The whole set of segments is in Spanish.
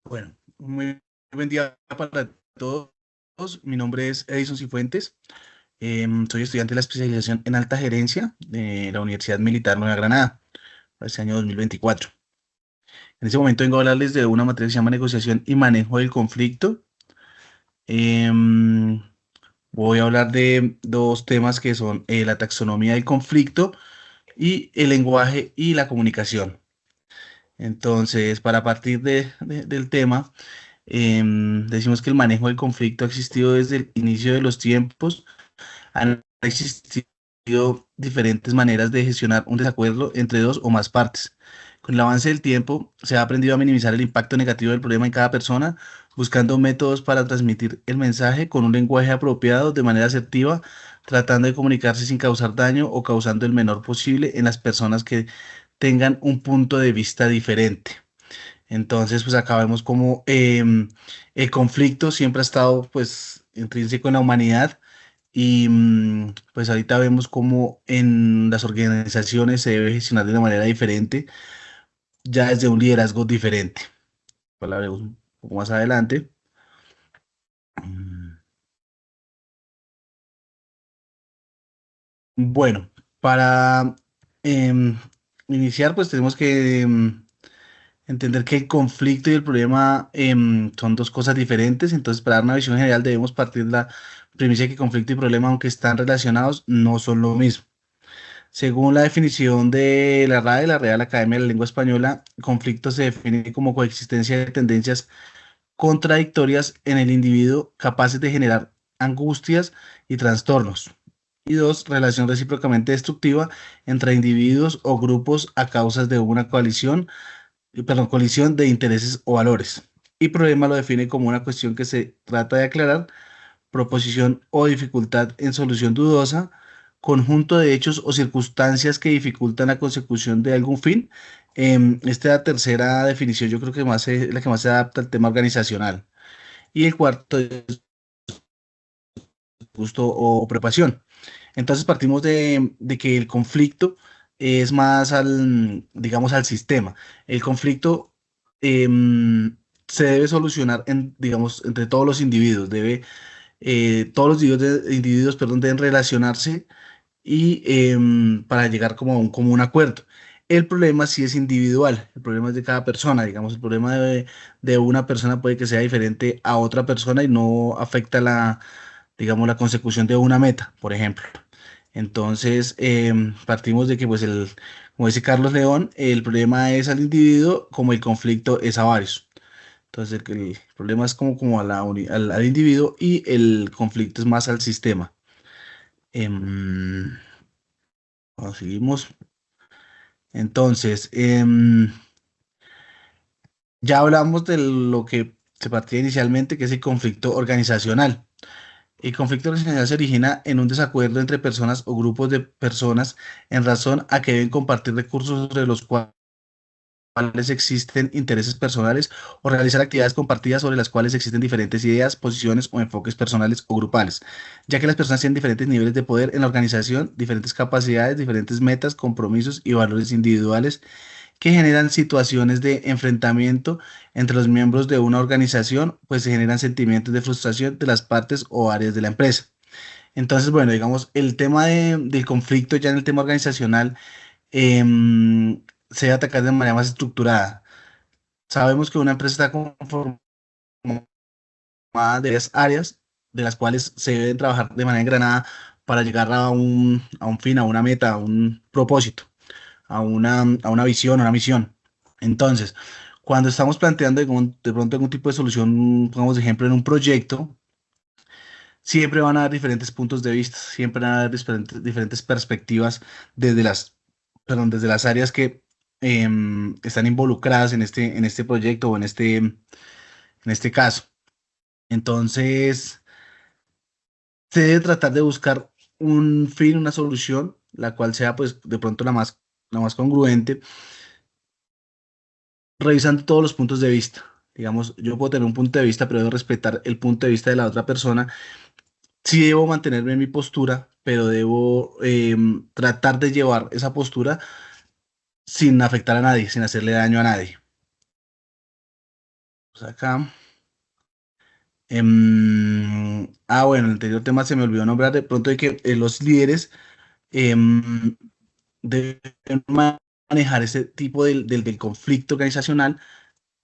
Bueno, muy buen día para todos. Mi nombre es Edison Cifuentes. Soy estudiante de la especialización en alta gerencia de la Universidad Militar Nueva Granada para este año 2024. En este momento vengo a hablarles de una materia que se llama negociación y manejo del conflicto. Em, Voy a hablar de dos temas que son la taxonomía del conflicto y el lenguaje y la comunicación. Entonces, para partir del tema, decimos que el manejo del conflicto ha existido desde el inicio de los tiempos. Han existido diferentes maneras de gestionar un desacuerdo entre dos o más partes. Con el avance del tiempo, se ha aprendido a minimizar el impacto negativo del problema en cada persona, buscando métodos para transmitir el mensaje con un lenguaje apropiado de manera asertiva, tratando de comunicarse sin causar daño o causando el menor posible en las personas que tengan un punto de vista diferente. Entonces, pues acá vemos como el conflicto siempre ha estado pues intrínseco en la humanidad y pues ahorita vemos cómo en las organizaciones se debe gestionar de una manera diferente, ya desde un liderazgo diferente. Pues la veremos un poco más adelante. Mm, Bueno, para em, iniciar pues tenemos que entender que el conflicto y el problema son dos cosas diferentes. Entonces, para dar una visión general debemos partir de la premisa de que conflicto y problema, aunque están relacionados, no son lo mismo. Según la definición de la RAE, la Real Academia de la Lengua Española, conflicto se define como coexistencia de tendencias contradictorias en el individuo capaces de generar angustias y trastornos. Y dos, relación recíprocamente destructiva entre individuos o grupos a causas de una colisión de intereses o valores. Y problema lo define como una cuestión que se trata de aclarar, proposición o dificultad en solución dudosa, conjunto de hechos o circunstancias que dificultan la consecución de algún fin. Esta tercera definición yo creo que más es la que más se adapta al tema organizacional. Y el cuarto es gusto o preocupación. Entonces partimos de que el conflicto es más digamos, al sistema. El conflicto se debe solucionar digamos, entre todos los individuos. Todos los individuos, perdón, deben relacionarse y para llegar como a un común acuerdo. El problema sí es individual, el problema es de cada persona, digamos, el problema de una persona puede que sea diferente a otra persona y no afecta digamos, la consecución de una meta, por ejemplo. Entonces, partimos de que, pues, como dice Carlos León, el problema es al individuo como el conflicto es a varios. Entonces, el problema es como al individuo y el conflicto es más al sistema. Em, bueno, seguimos. Entonces, ya hablamos de lo que se partía inicialmente, que es el conflicto organizacional. El conflicto organizacional se origina en un desacuerdo entre personas o grupos de personas en razón a que deben compartir recursos sobre los cuales existen intereses personales o realizar actividades compartidas sobre las cuales existen diferentes ideas, posiciones o enfoques personales o grupales, ya que las personas tienen diferentes niveles de poder en la organización, diferentes capacidades, diferentes metas, compromisos y valores individuales que generan situaciones de enfrentamiento entre los miembros de una organización, pues se generan sentimientos de frustración de las partes o áreas de la empresa. Entonces, bueno, digamos, el tema del conflicto ya en el tema organizacional se debe atacar de manera más estructurada. Sabemos que una empresa está conformada de varias áreas de las cuales se deben trabajar de manera engranada para llegar a un fin, a una meta, a un propósito, a una visión, a una misión. Entonces, cuando estamos planteando de pronto algún tipo de solución, pongamos de ejemplo en un proyecto, siempre van a haber diferentes puntos de vista, siempre van a haber diferentes perspectivas desde desde las áreas que están involucradas en este proyecto o en este caso. Entonces, se debe tratar de buscar un fin, una solución, la cual sea pues de pronto la más congruente, revisando todos los puntos de vista. Digamos, yo puedo tener un punto de vista, pero debo respetar el punto de vista de la otra persona. Sí debo mantenerme en mi postura, pero debo tratar de llevar esa postura sin afectar a nadie, sin hacerle daño a nadie. acá. Bueno, el anterior tema se me olvidó nombrar de pronto de que los líderes em, deben manejar ese tipo del conflicto organizacional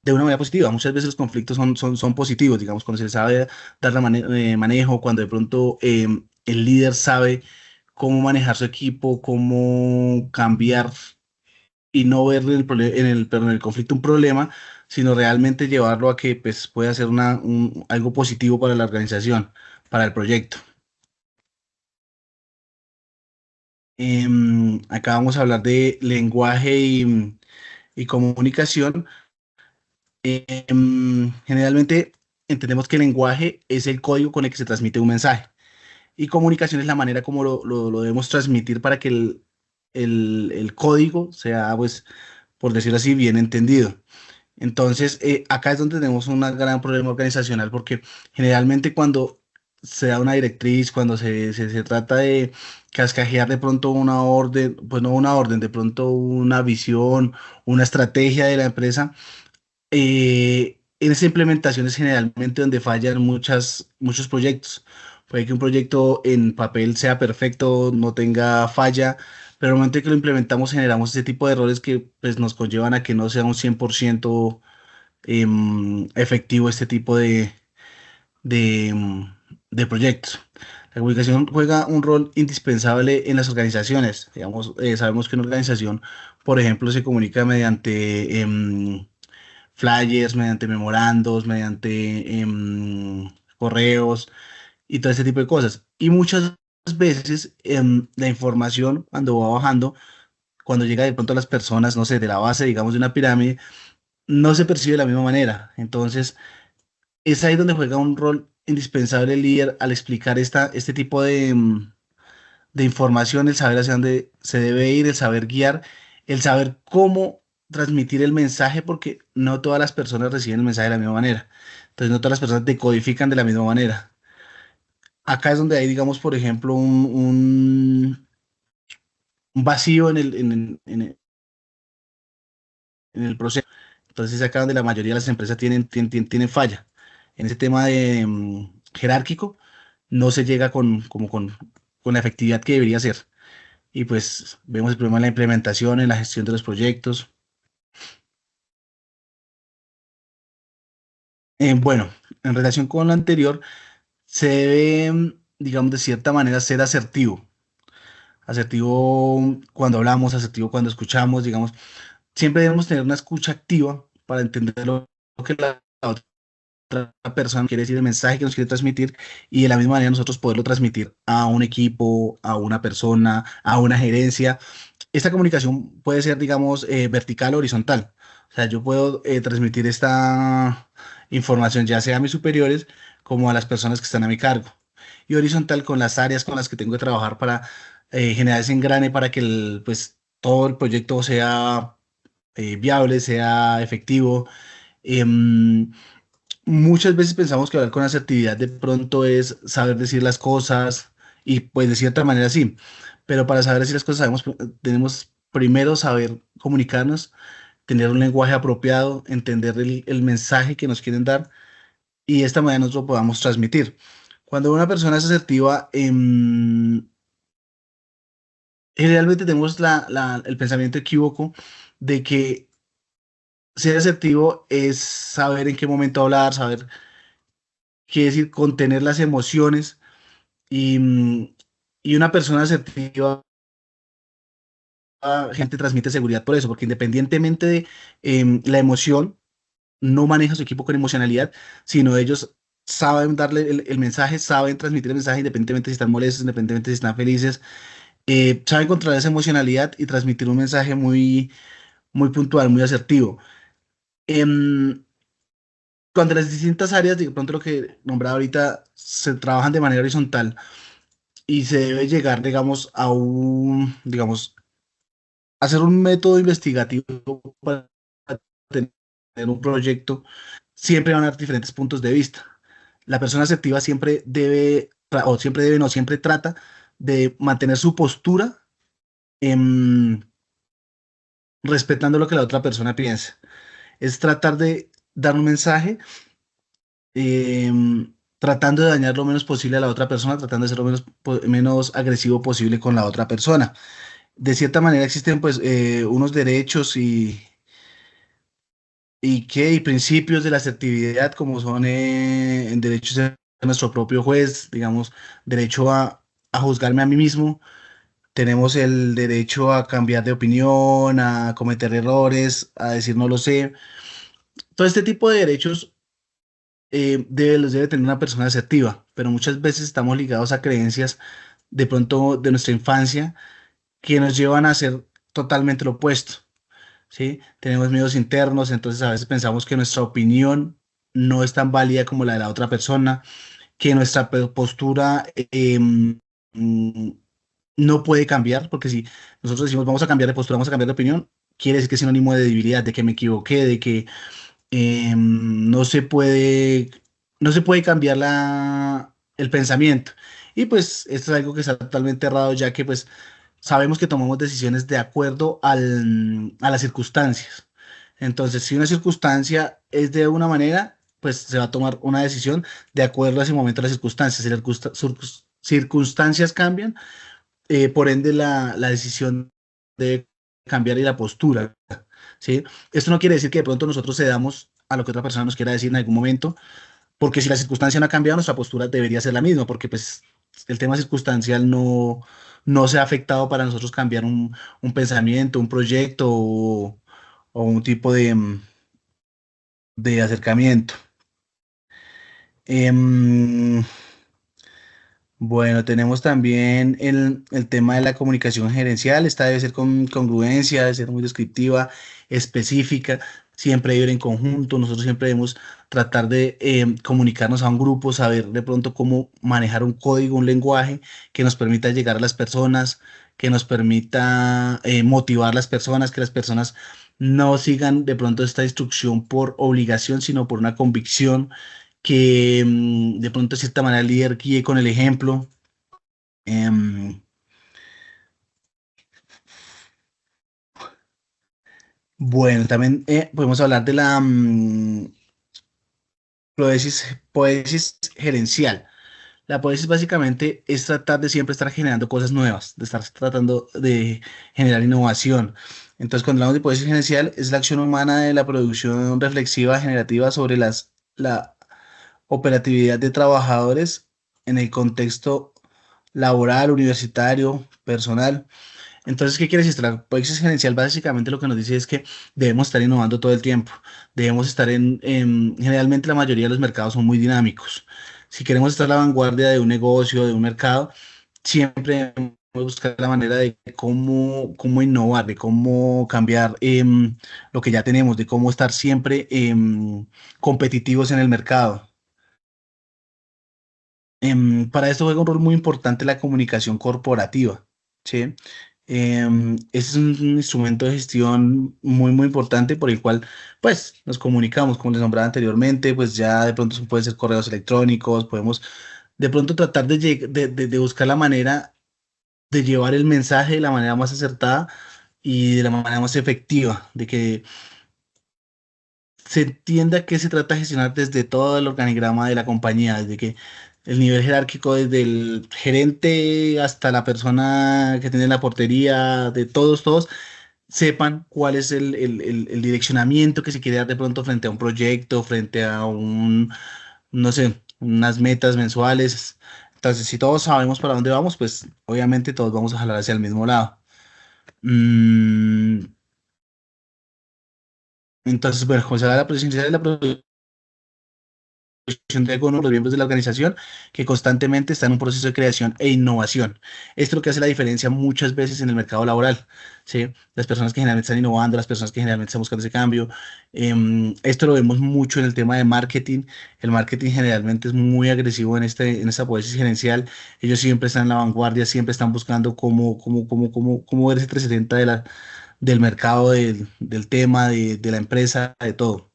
de una manera positiva. Muchas veces los conflictos son positivos, digamos, cuando se sabe dar manejo, cuando de pronto el líder sabe cómo manejar su equipo, cómo cambiar y no ver perdón, en el conflicto un problema, sino realmente llevarlo a que pues, pueda ser algo positivo para la organización, para el proyecto. Acá vamos a hablar de lenguaje y comunicación. Generalmente entendemos que el lenguaje es el código con el que se transmite un mensaje y comunicación es la manera como lo debemos transmitir para que el código sea, pues, por decirlo así, bien entendido. Entonces, acá es donde tenemos un gran problema organizacional porque generalmente cuando se da una directriz, cuando se trata de cascajear de pronto una orden, pues no una orden, de pronto una visión, una estrategia de la empresa, en esa implementación es generalmente donde fallan muchos proyectos. Puede que un proyecto en papel sea perfecto, no tenga falla, pero al momento en que lo implementamos generamos ese tipo de errores que pues, nos conllevan a que no sea un 100% efectivo este tipo de proyectos. La comunicación juega un rol indispensable en las organizaciones. Digamos, sabemos que una organización, por ejemplo, se comunica mediante flyers, mediante memorandos, mediante correos y todo ese tipo de cosas. Y muchas veces la información cuando va bajando, cuando llega de pronto a las personas, no sé, de la base, digamos, de una pirámide, no se percibe de la misma manera. Entonces, es ahí donde juega un rol indispensable el líder al explicar este tipo de información, el saber hacia dónde se debe ir, el saber guiar, el saber cómo transmitir el mensaje, porque no todas las personas reciben el mensaje de la misma manera. Entonces, no todas las personas decodifican de la misma manera. Acá es donde hay, digamos, por ejemplo, un vacío en el proceso. Entonces, acá donde la mayoría de las empresas tienen falla. En ese tema de jerárquico, no se llega con la efectividad que debería ser. Y pues vemos el problema en la implementación, en la gestión de los proyectos. Bueno, en relación con lo anterior, se debe, digamos, de cierta manera ser asertivo. Asertivo cuando hablamos, asertivo cuando escuchamos, digamos. Siempre debemos tener una escucha activa para entender lo que la otra persona quiere decir, el mensaje que nos quiere transmitir y de la misma manera nosotros poderlo transmitir a un equipo, a una persona, a una gerencia. Esta comunicación puede ser, digamos, vertical o horizontal. O sea, yo puedo transmitir esta información ya sea a mis superiores como a las personas que están a mi cargo. Y horizontal con las áreas con las que tengo que trabajar para generar ese engrane para que pues, todo el proyecto sea viable, sea efectivo. Em, Muchas veces pensamos que hablar con asertividad de pronto es saber decir las cosas y pues de cierta manera sí, pero para saber decir las cosas tenemos primero saber comunicarnos, tener un lenguaje apropiado, entender el mensaje que nos quieren dar y de esta manera nosotros lo podamos transmitir. Cuando una persona es asertiva, generalmente tenemos el pensamiento equívoco de que ser asertivo es saber en qué momento hablar, saber qué decir, contener las emociones. Y, y una persona asertiva, gente transmite seguridad por eso, porque independientemente de la emoción, no maneja su equipo con emocionalidad, sino ellos saben darle el mensaje, saben transmitir el mensaje independientemente si están molestos, independientemente si están felices, saben controlar esa emocionalidad y transmitir un mensaje muy puntual, muy asertivo. Em, Cuando las distintas áreas, de pronto lo que nombraba ahorita, se trabajan de manera horizontal y se debe llegar, digamos, digamos, hacer un método investigativo para tener un proyecto, siempre van a haber diferentes puntos de vista. La persona asertiva siempre debe, o siempre debe, no, siempre trata de mantener su postura em, respetando lo que la otra persona piensa. Es tratar de dar un mensaje tratando de dañar lo menos posible a la otra persona, tratando de ser lo menos agresivo posible con la otra persona. De cierta manera existen pues unos derechos y principios de la asertividad como son el derecho a ser nuestro propio juez, digamos, derecho a juzgarme a mí mismo. Tenemos el derecho a cambiar de opinión, a cometer errores, a decir no lo sé. Todo este tipo de derechos los debe tener una persona asertiva, pero muchas veces estamos ligados a creencias de pronto de nuestra infancia que nos llevan a hacer totalmente lo opuesto, ¿sí? Tenemos miedos internos, entonces a veces pensamos que nuestra opinión no es tan válida como la de la otra persona, que nuestra postura mm, no puede cambiar, porque si nosotros decimos vamos a cambiar de postura, vamos a cambiar de opinión, quiere decir que es sinónimo de debilidad, de que me equivoqué, de que no se puede, no se puede cambiar el pensamiento. Y pues esto es algo que está totalmente errado, ya que pues sabemos que tomamos decisiones de acuerdo a las circunstancias. Entonces, si una circunstancia es de una manera, pues se va a tomar una decisión de acuerdo a ese momento a las circunstancias. Si las circunstancias cambian, por ende la decisión debe cambiar y la postura, ¿sí? Esto no quiere decir que de pronto nosotros cedamos a lo que otra persona nos quiera decir en algún momento, porque si la circunstancia no ha cambiado, nuestra postura debería ser la misma, porque pues el tema circunstancial no se ha afectado para nosotros cambiar un pensamiento, un proyecto o un tipo de acercamiento. Em, Bueno, tenemos también el tema de la comunicación gerencial. Esta debe ser con congruencia, debe ser muy descriptiva, específica, siempre debe ir en conjunto. Nosotros siempre debemos tratar de comunicarnos a un grupo, saber de pronto cómo manejar un código, un lenguaje que nos permita llegar a las personas, que nos permita motivar a las personas, que las personas no sigan de pronto esta instrucción por obligación, sino por una convicción que de pronto de cierta manera el líder guíe con el ejemplo. Em, bueno, también podemos hablar de la poesis gerencial. La poesis básicamente es tratar de siempre estar generando cosas nuevas, de estar tratando de generar innovación. Entonces, cuando hablamos de poesis gerencial, es la acción humana de la producción reflexiva generativa sobre la operatividad de trabajadores en el contexto laboral, universitario, personal. Entonces, ¿qué quiere decir? La poética gerencial básicamente lo que nos dice es que debemos estar innovando todo el tiempo. Debemos estar generalmente la mayoría de los mercados son muy dinámicos. Si queremos estar a la vanguardia de un negocio, de un mercado, siempre debemos buscar la manera de cómo innovar, de cómo cambiar lo que ya tenemos, de cómo estar siempre competitivos en el mercado. Para esto juega un rol muy importante la comunicación corporativa, ¿sí? Ese es un instrumento de gestión muy importante por el cual, pues, nos comunicamos, como les nombraba anteriormente, pues ya de pronto pueden ser correos electrónicos, podemos de pronto tratar de buscar la manera de llevar el mensaje de la manera más acertada y de la manera más efectiva, de que se entienda que se trata de gestionar desde todo el organigrama de la compañía, desde que el nivel jerárquico, desde el gerente hasta la persona que tiene la portería, de todos, sepan cuál es el direccionamiento que se quiere dar de pronto frente a un proyecto, frente a no sé, unas metas mensuales. Entonces, si todos sabemos para dónde vamos, pues obviamente todos vamos a jalar hacia el mismo lado. Mm, entonces, bueno, como se da la presencia de la de algunos de los miembros de la organización que constantemente está en un proceso de creación e innovación. Esto es lo que hace la diferencia muchas veces en el mercado laboral, ¿sí? Las personas que generalmente están innovando, las personas que generalmente están buscando ese cambio. Esto lo vemos mucho en el tema de marketing. El marketing generalmente es muy agresivo en esta posición gerencial. Ellos siempre están en la vanguardia, siempre están buscando cómo ver ese 360 del mercado, del tema, de la empresa, de todo.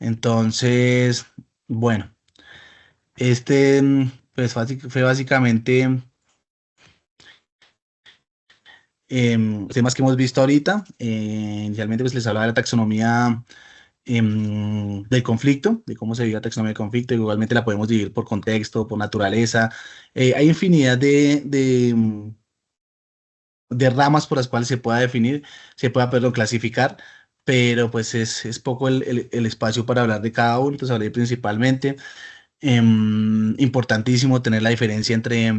Entonces, bueno, pues fue básicamente temas que hemos visto ahorita. Inicialmente pues les hablaba de la taxonomía del conflicto, de cómo se vive la taxonomía del conflicto. Igualmente la podemos dividir por contexto, por naturaleza. Hay infinidad de ramas por las cuales se pueda definir, se pueda, perdón, clasificar, pero pues es poco el espacio para hablar de cada uno. Entonces hablé principalmente. Importantísimo tener la diferencia entre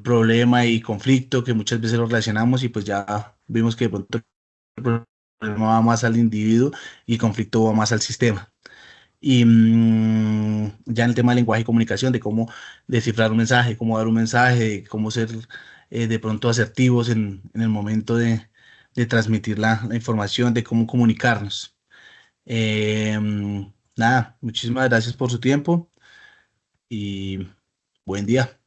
problema y conflicto, que muchas veces lo relacionamos y pues ya vimos que de pronto el problema va más al individuo y el conflicto va más al sistema. Y ya en el tema del lenguaje y comunicación, de cómo descifrar un mensaje, cómo dar un mensaje, de cómo ser de pronto asertivos en el momento de transmitir la información, de cómo comunicarnos. Nada, muchísimas gracias por su tiempo y buen día.